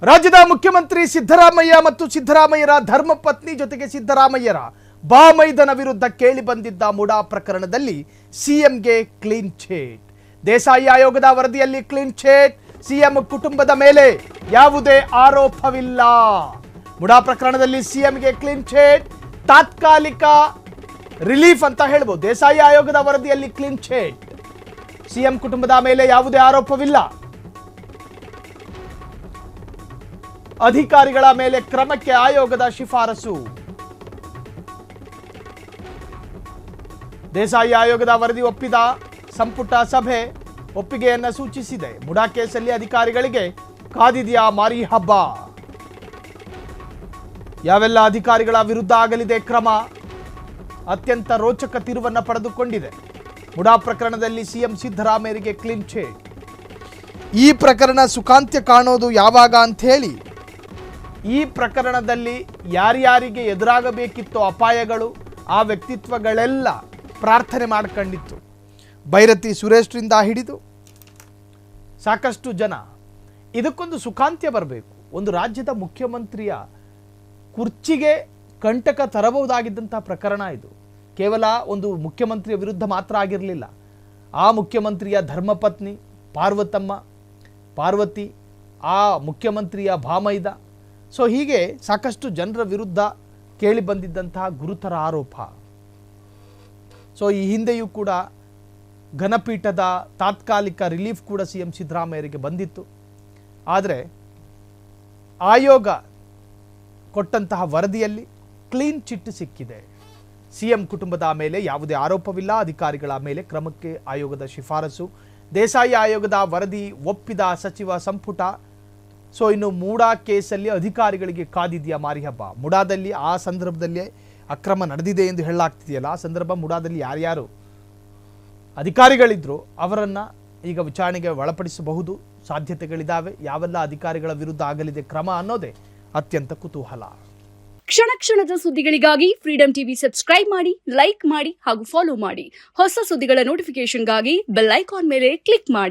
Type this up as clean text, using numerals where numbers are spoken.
ರಾಜ್ಯದ ಮುಖ್ಯಮಂತ್ರಿ ಸಿದ್ದರಾಮಯ್ಯ ಮತ್ತು ಸಿದ್ದರಾಮಯ್ಯರ ಧರ್ಮಪತ್ನಿ ಜೊತೆಗೆ ಸಿದ್ದರಾಮಯ್ಯರ ಬಾಮೈದನ ವಿರುದ್ಧ ಕೇಳಿ ಬಂದಿದ್ದ ಮುಡಾ ಪ್ರಕರಣದಲ್ಲಿ ಸಿಎಂಗೆ ಕ್ಲೀನ್ ಚಿಟ್. ದೇಸಾಯಿ ಆಯೋಗದ ವರದಿಯಲ್ಲಿ ಕ್ಲೀನ್ ಚಿಟ್. ಸಿಎಂ ಕುಟುಂಬದ ಮೇಲೆ ಯಾವುದೇ ಆರೋಪವಿಲ್ಲ. ಮುಡಾ ಪ್ರಕರಣದಲ್ಲಿ ಸಿಎಂಗೆ ಕ್ಲೀನ್ ಚಿಟ್, ತಾತ್ಕಾಲಿಕ ರಿಲೀಫ್ ಅಂತ ಹೇಳ್ಬೋದು. ದೇಸಾಯಿ ಆಯೋಗದ ವರದಿಯಲ್ಲಿ ಕ್ಲೀನ್ ಚಿಟ್. ಸಿಎಂ ಕುಟುಂಬದ ಮೇಲೆ ಯಾವುದೇ ಆರೋಪವಿಲ್ಲ. ಅಧಿಕಾರಿಗಳ ಮೇಲೆ ಕ್ರಮಕ್ಕೆ ಆಯೋಗದ ಶಿಫಾರಸು. ದೇಸಾಯಿ ಆಯೋಗದ ವರದಿ ಒಪ್ಪಿದ ಸಂಪುಟ ಸಭೆ ಒಪ್ಪಿಗೆಯನ್ನ ಸೂಚಿಸಿದೆ. ಮುಡಾ ಕೇಸಲ್ಲಿ ಅಧಿಕಾರಿಗಳಿಗೆ ಕಾದಿದೆಯಾ ಮಾರಿ ಹಬ್ಬ? ಯಾವೆಲ್ಲ ಅಧಿಕಾರಿಗಳ ವಿರುದ್ಧ ಆಗಲಿದೆ ಕ್ರಮ? ಅತ್ಯಂತ ರೋಚಕ ತಿರುವನ್ನ ಪಡೆದುಕೊಂಡಿದೆ. ಮುಡಾ ಪ್ರಕರಣದಲ್ಲಿ ಸಿಎಂ ಸಿದ್ದರಾಮಯ್ಯರಿಗೆ ಕ್ಲೀನ್ ಚಿಟ್. ಈ ಪ್ರಕರಣ ಸುಖಾಂತ್ಯ ಕಾಣೋದು ಯಾವಾಗ ಅಂತ ಹೇಳಿ, ಈ ಪ್ರಕರಣದಲ್ಲಿ ಯಾರ್ಯಾರಿಗೆ ಎದುರಾಗಬೇಕಿತ್ತೋ ಅಪಾಯಗಳು, ಆ ವ್ಯಕ್ತಿತ್ವಗಳೆಲ್ಲ ಪ್ರಾರ್ಥನೆ ಮಾಡ್ಕೊಂಡಿತ್ತು. ಭೈರತಿ ಸುರೇಶ್ರಿಂದ ಹಿಡಿದು ಸಾಕಷ್ಟು ಜನ ಇದಕ್ಕೊಂದು ಸುಖಾಂತ್ಯ ಬರಬೇಕು. ಒಂದು ರಾಜ್ಯದ ಮುಖ್ಯಮಂತ್ರಿಯ ಕುರ್ಚಿಗೆ ಕಂಟಕ ತರಬಹುದಾಗಿದ್ದಂಥ ಪ್ರಕರಣ ಇದು. ಕೇವಲ ಒಂದು ಮುಖ್ಯಮಂತ್ರಿಯ ವಿರುದ್ಧ ಮಾತ್ರ ಆಗಿರಲಿಲ್ಲ. ಆ ಮುಖ್ಯಮಂತ್ರಿಯ ಧರ್ಮಪತ್ನಿ ಪಾರ್ವತಿ, ಆ ಮುಖ್ಯಮಂತ್ರಿಯ ಭಾಮೈದ, ಸೊ ಹೀಗೆ ಸಾಕಷ್ಟು ಜನರ ವಿರುದ್ಧ ಕೇಳಿ ಬಂದಿದ್ದಂತಹ ಗುರುತರ ಆರೋಪ. ಸೊ ಈ ಹಿಂದೆಯೂ ಕೂಡ ಘನಪೀಠದ ತಾತ್ಕಾಲಿಕ ರಿಲೀಫ್ ಕೂಡ ಸಿಎಂ ಸಿದ್ದರಾಮಯ್ಯರಿಗೆ ಬಂದಿತ್ತು. ಆದರೆ ಆಯೋಗ ಕೊಟ್ಟಂತಹ ವರದಿಯಲ್ಲಿ ಕ್ಲೀನ್ ಚಿಟ್ ಸಿಕ್ಕಿದೆ. ಸಿಎಂ ಕುಟುಂಬದ ಮೇಲೆ ಯಾವುದೇ ಆರೋಪವಿಲ್ಲ. ಅಧಿಕಾರಿಗಳ ಮೇಲೆ ಕ್ರಮಕ್ಕೆ ಆಯೋಗದ ಶಿಫಾರಸು. ದೇಸಾಯಿ ಆಯೋಗದ ವರದಿ ಒಪ್ಪಿದ ಸಚಿವ ಸಂಪುಟ. ಸೊ ಇನ್ನು ಮುಡಾ ಕೇಸಲ್ಲಿ ಅಧಿಕಾರಿಗಳಿಗೆ ಕಾದಿದೆಯಾ ಮಾರಿ ಹಬ್ಬ? ಮುಡಾದಲ್ಲಿ ಆ ಸಂದರ್ಭದಲ್ಲಿ ಅಕ್ರಮ ನಡೆದಿದೆ ಎಂದು ಹೇಳಲಾಗ್ತಿದೆಯಲ್ಲ, ಆ ಸಂದರ್ಭ ಮುಡಾದಲ್ಲಿ ಯಾರ್ಯಾರು ಅಧಿಕಾರಿಗಳಿದ್ರು ಅವರನ್ನು ಈಗ ವಿಚಾರಣೆಗೆ ಒಳಪಡಿಸಬಹುದು ಸಾಧ್ಯತೆಗಳಿದ್ದಾವೆ. ಯಾವೆಲ್ಲ ಅಧಿಕಾರಿಗಳ ವಿರುದ್ಧ ಆಗಲಿದೆ ಕ್ರಮ ಅನ್ನೋದೇ ಅತ್ಯಂತ ಕುತೂಹಲ. ಕ್ಷಣ ಕ್ಷಣದ ಸುದ್ದಿಗಳಿಗಾಗಿ ಫ್ರೀಡಂ ಟಿವಿ ಸಬ್ಸ್ಕ್ರೈಬ್ ಮಾಡಿ, ಲೈಕ್ ಮಾಡಿ ಹಾಗೂ ಫಾಲೋ ಮಾಡಿ. ಹೊಸ ಸುದ್ದಿಗಳ ನೋಟಿಫಿಕೇಶನ್ಗಾಗಿ ಬೆಲ್ ಐಕಾನ್ ಮೇಲೆ ಕ್ಲಿಕ್ ಮಾಡಿ.